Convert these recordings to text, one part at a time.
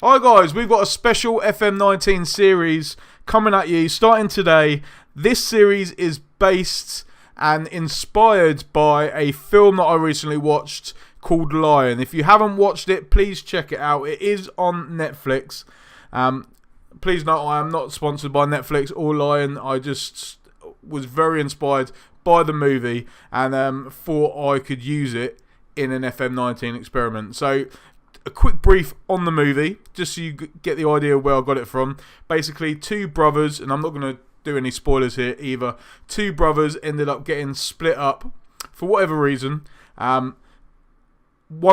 Hi guys, we've got a special FM19 series coming at you starting today. This series is based and inspired by a film that I recently watched called Lion. If you haven't watched it, please check it out. It is on Netflix. Please note I am not sponsored by Netflix or Lion. I just was very inspired by the movie and thought I could use it in an FM19 experiment. So a quick brief on the movie, just so you get the idea of where I got it from. Basically, two brothers, and I'm not going to do any spoilers here either. Two brothers ended up getting split up for whatever reason. One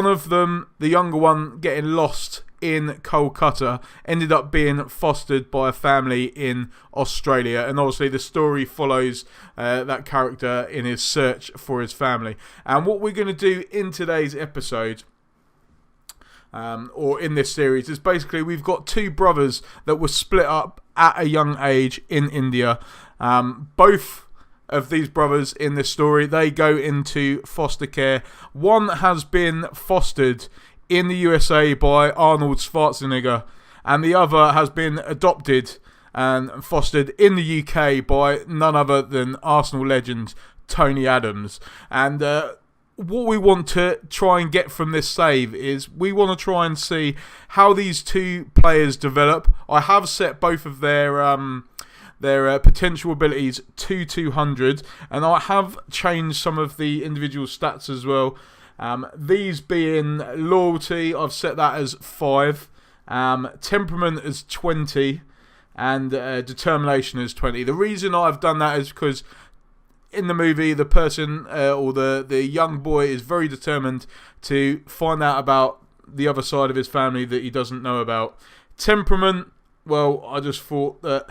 of them, the younger one, getting lost in Kolkata, ended up being fostered by a family in Australia, and obviously the story follows that character in his search for his family. And what we're going to do in today's episode, or in this series, is basically we've got two brothers that were split up at a young age in India. Both of these brothers in this story, they go into foster care. One has been fostered in the USA by Arnold Schwarzenegger, and the other has been adopted and fostered in the UK by none other than Arsenal legend Tony Adams. And what we want to try and get from this save is we want to try and see how these two players develop. I have set both of their potential abilities to 200, and I have changed some of the individual stats as well. These being loyalty, I've set that as 5, temperament as 20, and determination as 20. The reason I've done that is because in the movie, the person or the young boy is very determined to find out about the other side of his family that he doesn't know about. Temperament, well, I just thought that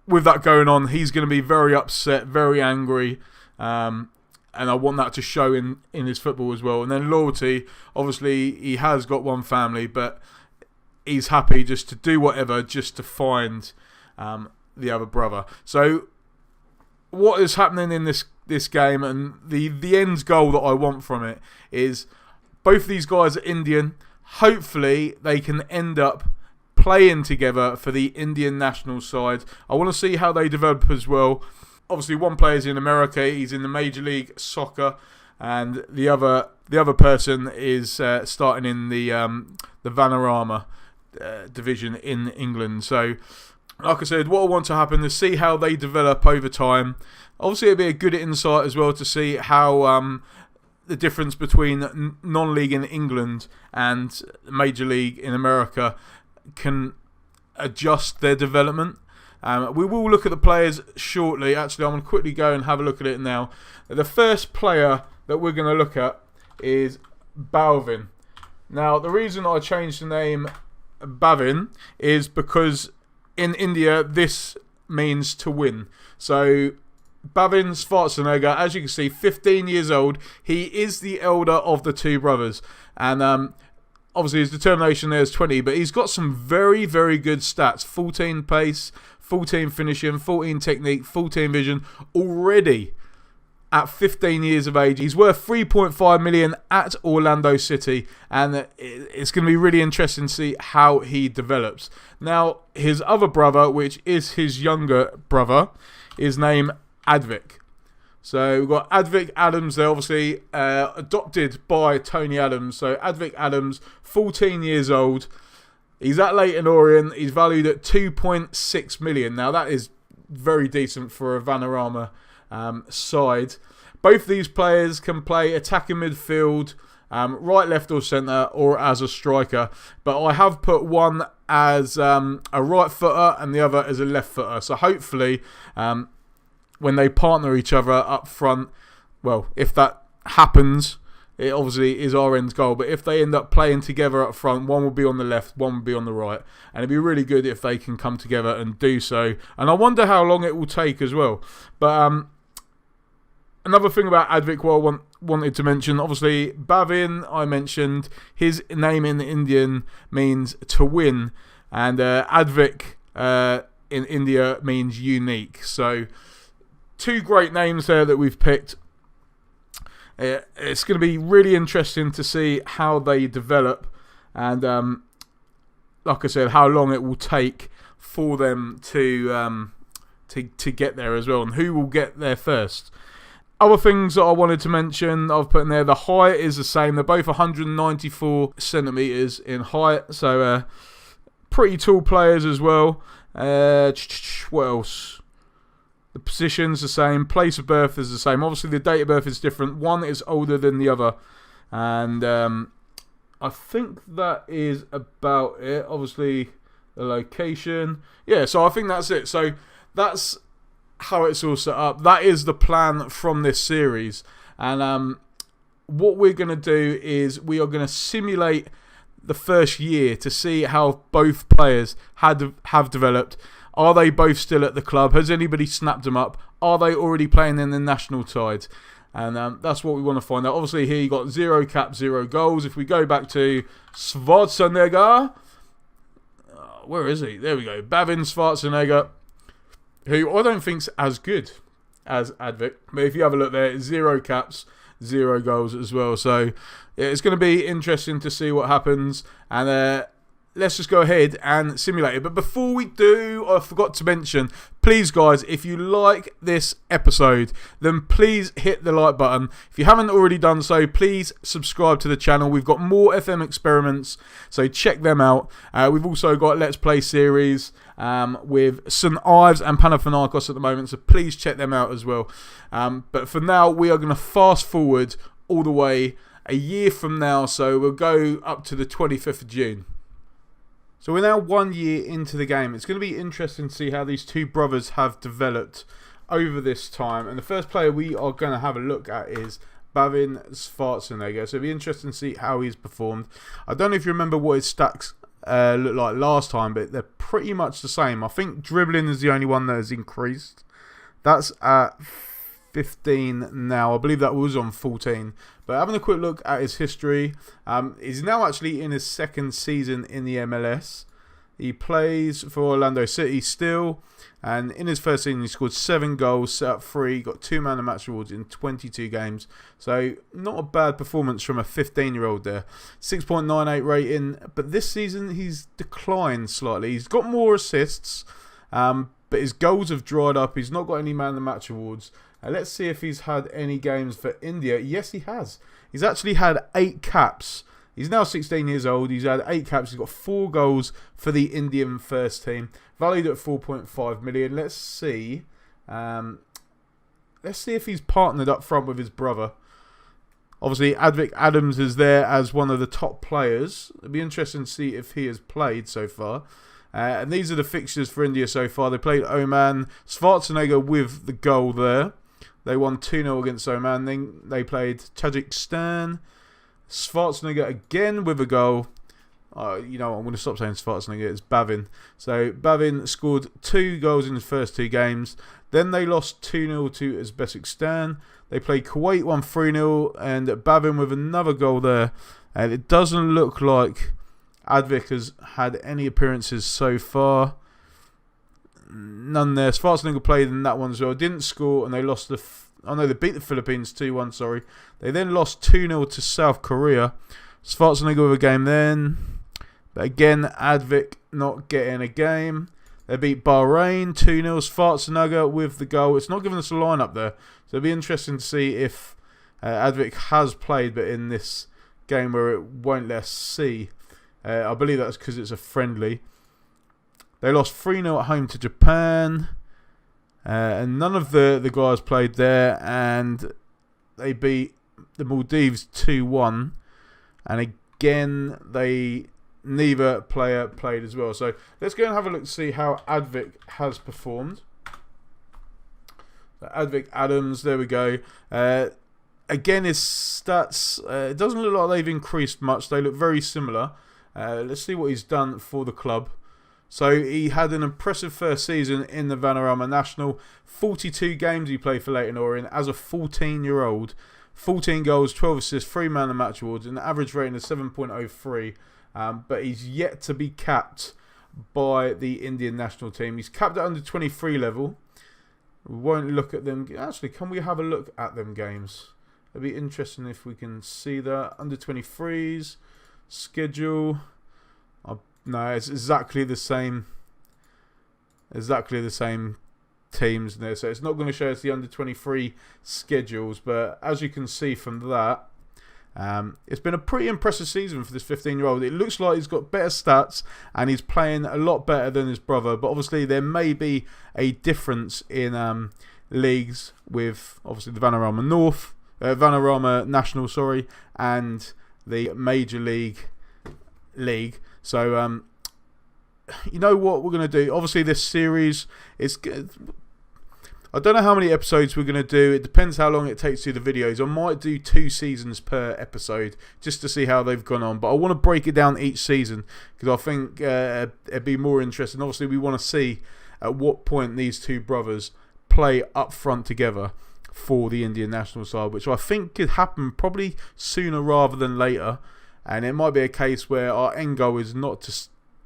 with that going on, he's going to be very upset, very angry, and I want that to show in his football as well. And then loyalty, obviously he has got one family, but he's happy just to do whatever just to find the other brother. So what is happening in this game, and the end goal that I want from it, is both these guys are Indian. Hopefully they can end up playing together for the Indian national side. I want to see how they develop as well. Obviously one player's in America, he's in the Major League Soccer, and the other person is starting in the Vanarama division in England. So like I said, what I want to happen is see how they develop over time. Obviously, it'd be a good insight as well to see how the difference between non-league in England and Major League in America can adjust their development. We will look at the players shortly. Actually, I'm going to quickly go and have a look at it now. The first player that we're going to look at is Balvin. Now, the reason I changed the name Bavin is because in India, this means to win. So, Bavin Schwarzenegger, as you can see, 15 years old. He is the elder of the two brothers. And obviously his determination there is 20, but he's got some very, very good stats. 14 pace, 14 finishing, 14 technique, 14 vision. Already at 15 years of age, he's worth 3.5 million at Orlando City, and it's going to be really interesting to see how he develops. Now, his other brother, which is his younger brother, is named Advik. So we've got Advik Adams there, obviously adopted by Tony Adams. So Advik Adams, 14 years old. He's at Leyton Orient. He's valued at 2.6 million. Now that is very decent for a Vanarama side. Both these players can play attacking midfield, right, left or centre, or as a striker. But I have put one as a right footer and the other as a left footer. So hopefully when they partner each other up front, well, if that happens, it obviously is our end goal. But if they end up playing together up front, one will be on the left, one will be on the right. And it'd be really good if they can come together and do so. And I wonder how long it will take as well. But another thing about Advik what I wanted to mention, obviously Bavin, I mentioned, his name in Indian means to win. And Advik in India means unique. So two great names there that we've picked. It's going to be really interesting to see how they develop. And like I said, how long it will take for them to get there as well, and who will get there first. Other things that I wanted to mention, I've put in there, the height is the same. They're both 194 centimetres in height, so pretty tall players as well. What else? The position's the same. Place of birth is the same. Obviously, the date of birth is different. One is older than the other. And I think that is about it. Obviously, the location. Yeah, so I think that's it. So that's how it's all set up. That is the plan from this series. And what we're going to do is we are going to simulate the first year to see how both players have developed. Are they both still at the club? Has anybody snapped them up? Are they already playing in the national side? And that's what we want to find out. Obviously, here you got 0 caps, 0 goals. If we go back to Schwarzenegger, where is he? There we go. Bavin Schwarzenegger, who I don't think's as good as Advik. But if you have a look there, 0 caps, 0 goals as well. So yeah, it's going to be interesting to see what happens. And let's just go ahead and simulate it. But before we do, I forgot to mention, please guys, if you like this episode, then please hit the like button. If you haven't already done so, please subscribe to the channel. We've got more FM experiments, so check them out. We've also got Let's Play series with St Ives and Panathinaikos at the moment, so please check them out as well. But for now, we are going to fast forward all the way a year from now, so we'll go up to the 25th of June. So we're now 1 year into the game. It's going to be interesting to see how these two brothers have developed over this time. And the first player we are going to have a look at is Bavin Schwarzenegger. So it'll be interesting to see how he's performed. I don't know if you remember what his stats looked like last time, but they're pretty much the same. I think dribbling is the only one that has increased. That's at 15 now. I believe that was on 14. But having a quick look at his history, he's now actually in his second season in the MLS. He plays for Orlando City still, and in his first season he scored 7 goals, set up 3, got 2 man of match awards in 22 games. So not a bad performance from a 15-year-old there. 6.98 rating, but this season he's declined slightly. He's got more assists, but his goals have dried up. He's not got any man of the match awards. Let's see if he's had any games for India. Yes, he has. He's actually had 8 caps. He's now 16 years old. He's had 8 caps. He's got 4 goals for the Indian first team. Valued at 4.5 million. Let's see. Let's see if he's partnered up front with his brother. Obviously, Advik Adams is there as one of the top players. It'll be interesting to see if he has played so far. And these are the fixtures for India so far. They played Oman. Schwarzenegger with the goal there. They won 2-0 against Oman. Then they played Tajikistan. Schwarzenegger again with a goal. You know what, I'm going to stop saying Schwarzenegger. It's Bavin. So Bavin scored 2 goals in his first 2 games. Then they lost 2-0 to Uzbekistan. They played Kuwait, won 3-0. And Bavin with another goal there. And it doesn't look like Advik has had any appearances so far. None there. Schwarzenegger played in that one as well. Didn't score, and they lost they beat the Philippines 2-1, sorry. They then lost 2-0 to South Korea. Schwarzenegger with a game then. But again, Advik not getting a game. They beat Bahrain 2-0. Schwarzenegger with the goal. It's not giving us a lineup there. So it'll be interesting to see if Advik has played, but in this game where it won't let us see. I believe that's because it's a friendly. They lost 3-0 at home to Japan. And none of the guys played there. And they beat the Maldives 2-1. And again, neither player played as well. So let's go and have a look to see how Advik has performed. So Advik Adams, there we go. Again, his stats, it doesn't look like they've increased much. They look very similar. Let's see what he's done for the club. So he had an impressive first season in the Vanarama National. 42 games he played for Leyton Orient as a 14-year-old. 14 goals, 12 assists, 3 man of the match awards, an average rating of 7.03. But he's yet to be capped by the Indian national team. He's capped at under 23 level. We won't look at them. Actually, can we have a look at them games? It'd be interesting if we can see that. Under 23s, schedule. I No, it's exactly the same. Exactly the same teams there. So it's not going to show us the under-23 schedules, but as you can see from that, it's been a pretty impressive season for this 15-year-old. It looks like he's got better stats and he's playing a lot better than his brother, but obviously there may be a difference in leagues with obviously the Vanarama National, and the Major League. So you know what we're going to do? Obviously this series is good. I don't know how many episodes we're going to do. It depends how long it takes to do the videos. I might do 2 seasons per episode just to see how they've gone on. But I want to break it down each season because I think it'd be more interesting. Obviously, we want to see at what point these 2 brothers play up front together for the Indian national side, which I think could happen probably sooner rather than later. And it might be a case where our end goal is not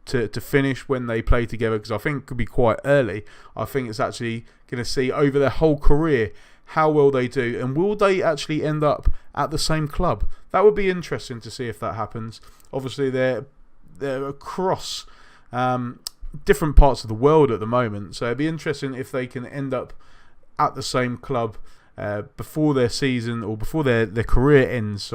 to finish when they play together, because I think it could be quite early. I think it's actually going to see over their whole career how well they do, and will they actually end up at the same club? That would be interesting to see if that happens. Obviously they're across different parts of the world at the moment, so it'd be interesting if they can end up at the same club before their season, or before their career ends,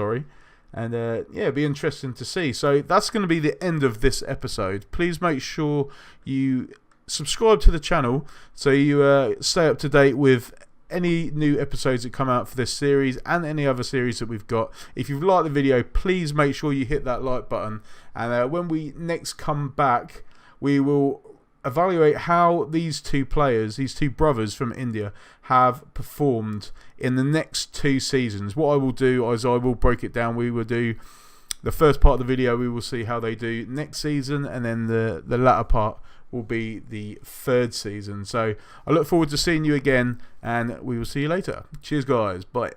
And yeah, it'd be interesting to see. So that's going to be the end of this episode. Please make sure you subscribe to the channel so you stay up to date with any new episodes that come out for this series and any other series that we've got. If you've liked the video, please make sure you hit that like button. And when we next come back, we will evaluate how these 2 players, these 2 brothers from India, have performed in the next 2 seasons. What I will do is I will break it down. We will do the first part of the video, we will see how they do next season, and then the latter part will be the 3rd season. So I look forward to seeing you again, and we will see you later. Cheers guys, bye.